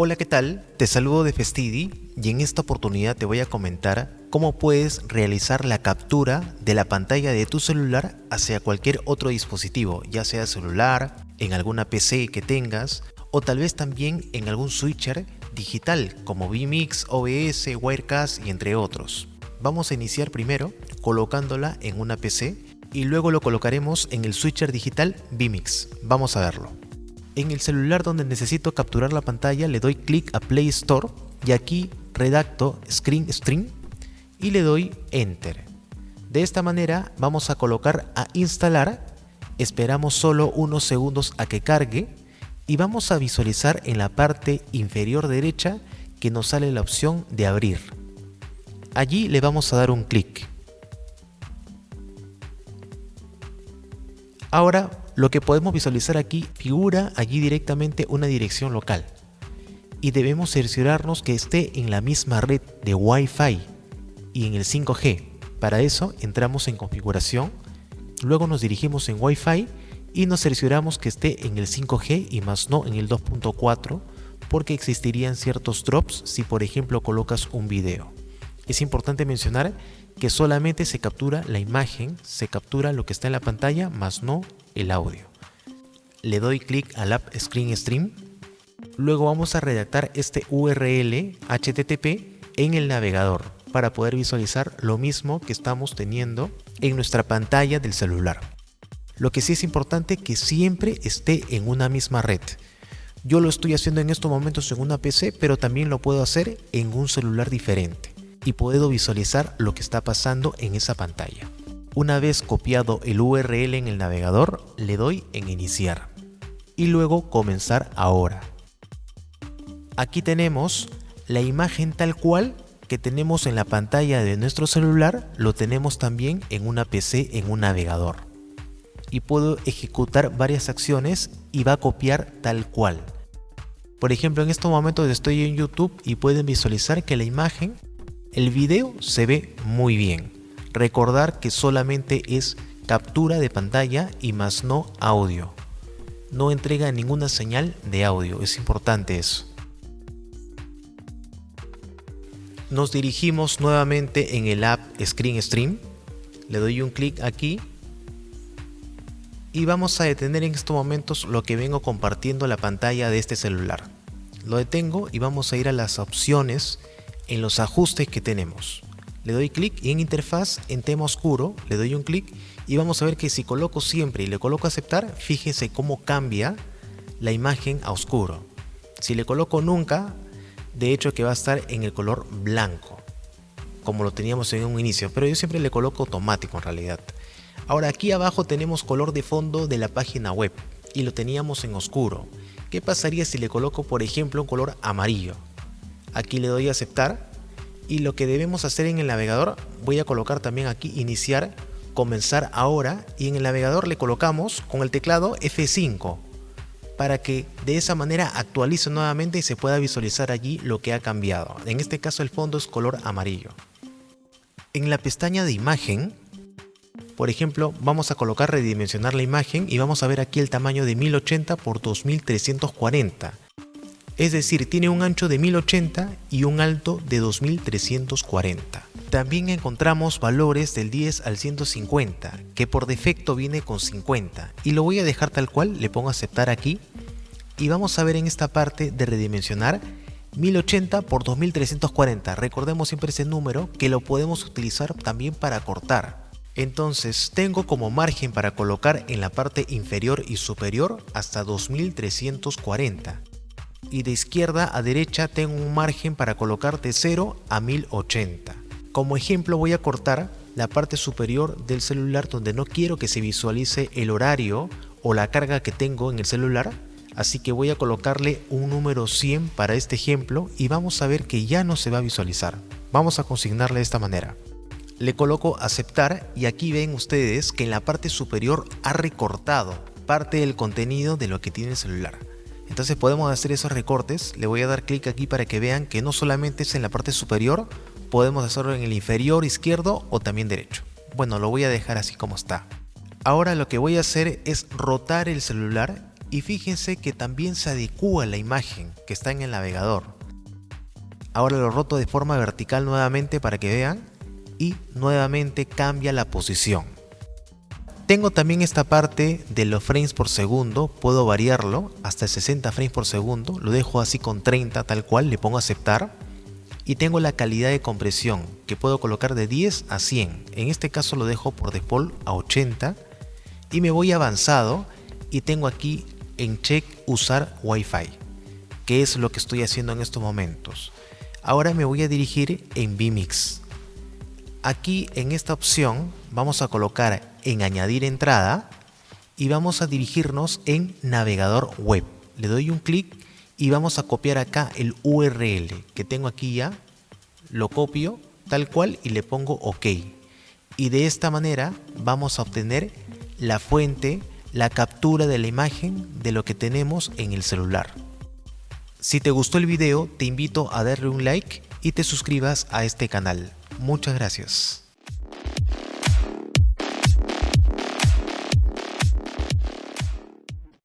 Hola, ¿qué tal? Te saludo de Festidi y en esta oportunidad te voy a comentar cómo puedes realizar la captura de la pantalla de tu celular hacia cualquier otro dispositivo, ya sea celular, en alguna PC que tengas o tal vez también en algún switcher digital como vMix, OBS, Wirecast y entre otros. Vamos a iniciar primero colocándola en una PC y luego lo colocaremos en el switcher digital vMix. Vamos a verlo. En el celular donde necesito capturar la pantalla le doy clic a Play Store y aquí redacto Screen Stream y le doy Enter. De esta manera vamos a colocar a instalar, esperamos solo unos segundos a que cargue y vamos a visualizar en la parte inferior derecha que nos sale la opción de abrir. Allí le vamos a dar un clic. Ahora lo que podemos visualizar aquí figura allí directamente una dirección local y debemos cerciorarnos que esté en la misma red de Wi-Fi y en el 5G. Para eso entramos en configuración, luego nos dirigimos en Wi-Fi y nos cercioramos que esté en el 5G y más no en el 2.4 porque existirían ciertos drops si por ejemplo colocas un video. Es importante mencionar que solamente se captura la imagen, se captura lo que está en la pantalla, más no el audio. Le doy clic al app Screen Stream. Luego vamos a redactar este URL HTTP en el navegador para poder visualizar lo mismo que estamos teniendo en nuestra pantalla del celular. Lo que sí es importante que siempre esté en una misma red. Yo lo estoy haciendo en estos momentos en una PC, pero también lo puedo hacer en un celular diferente y puedo visualizar lo que está pasando en esa pantalla. Una vez copiado el URL en el navegador, le doy en iniciar y luego comenzar ahora. Aquí tenemos la imagen tal cual que tenemos en la pantalla de nuestro celular, lo tenemos también en una PC en un navegador. Y puedo ejecutar varias acciones y va a copiar tal cual. Por ejemplo, en estos momentos estoy en YouTube y pueden visualizar que la imagen, el video se ve muy bien. Recordar que solamente es captura de pantalla y más no audio. No entrega ninguna señal de audio, es importante eso. Nos dirigimos nuevamente en el app Screen Stream. Le doy un clic aquí. Y vamos a detener en estos momentos lo que vengo compartiendo la pantalla de este celular. Lo detengo y vamos a ir a las opciones en los ajustes que tenemos. Le doy clic y en interfaz en tema oscuro le doy un clic y vamos a ver que si coloco siempre y le coloco aceptar, fíjense cómo cambia la imagen a oscuro. Si le coloco nunca, de hecho que va a estar en el color blanco, como lo teníamos en un inicio, pero yo siempre le coloco automático en realidad. Ahora aquí abajo tenemos color de fondo de la página web y lo teníamos en oscuro. ¿Qué pasaría si le coloco por ejemplo un color amarillo? Aquí le doy a aceptar y lo que debemos hacer en el navegador, voy a colocar también aquí iniciar, comenzar ahora y en el navegador le colocamos con el teclado F5 para que de esa manera actualice nuevamente y se pueda visualizar allí lo que ha cambiado. En este caso el fondo es color amarillo. En la pestaña de imagen, por ejemplo, vamos a colocar redimensionar la imagen y vamos a ver aquí el tamaño de 1080 por 2340. Es decir, tiene un ancho de 1080 y un alto de 2340. También encontramos valores del 10 al 150, que por defecto viene con 50. Y lo voy a dejar tal cual, le pongo aceptar aquí. Y vamos a ver en esta parte de redimensionar 1080 por 2340. Recordemos siempre ese número que lo podemos utilizar también para cortar. Entonces tengo como margen para colocar en la parte inferior y superior hasta 2340. Y de izquierda a derecha tengo un margen para colocar de 0 a 1080. Como ejemplo voy a cortar la parte superior del celular donde no quiero que se visualice el horario o la carga que tengo en el celular. Así que voy a colocarle un número 100 para este ejemplo y vamos a ver que ya no se va a visualizar. Vamos a consignarle de esta manera. Le coloco aceptar y aquí ven ustedes que en la parte superior ha recortado parte del contenido de lo que tiene el celular. Entonces podemos hacer esos recortes. Le voy a dar clic aquí para que vean que no solamente es en la parte superior, podemos hacerlo en el inferior izquierdo o también derecho. Bueno, lo voy a dejar así como está. Ahora lo que voy a hacer es rotar el celular Y fíjense que también se adecúa la imagen que está en el navegador. Ahora lo roto de forma vertical nuevamente para que vean y nuevamente cambia la posición. Tengo también esta parte de los frames por segundo, puedo variarlo hasta 60 frames por segundo, lo dejo así con 30 tal cual, le pongo a aceptar. Y tengo la calidad de compresión que puedo colocar de 10 a 100, en este caso lo dejo por default a 80 y me voy avanzado y tengo aquí en check usar Wi-Fi, que es lo que estoy haciendo en estos momentos. Ahora me voy a dirigir en vMix. Aquí en esta opción vamos a colocar en añadir entrada y vamos a dirigirnos en navegador web. Le doy un clic y vamos a copiar acá el URL que tengo aquí ya, lo copio tal cual y le pongo OK. Y de esta manera vamos a obtener la fuente, la captura de la imagen de lo que tenemos en el celular. Si te gustó el video, te invito a darle un like y te suscribas a este canal. Muchas gracias.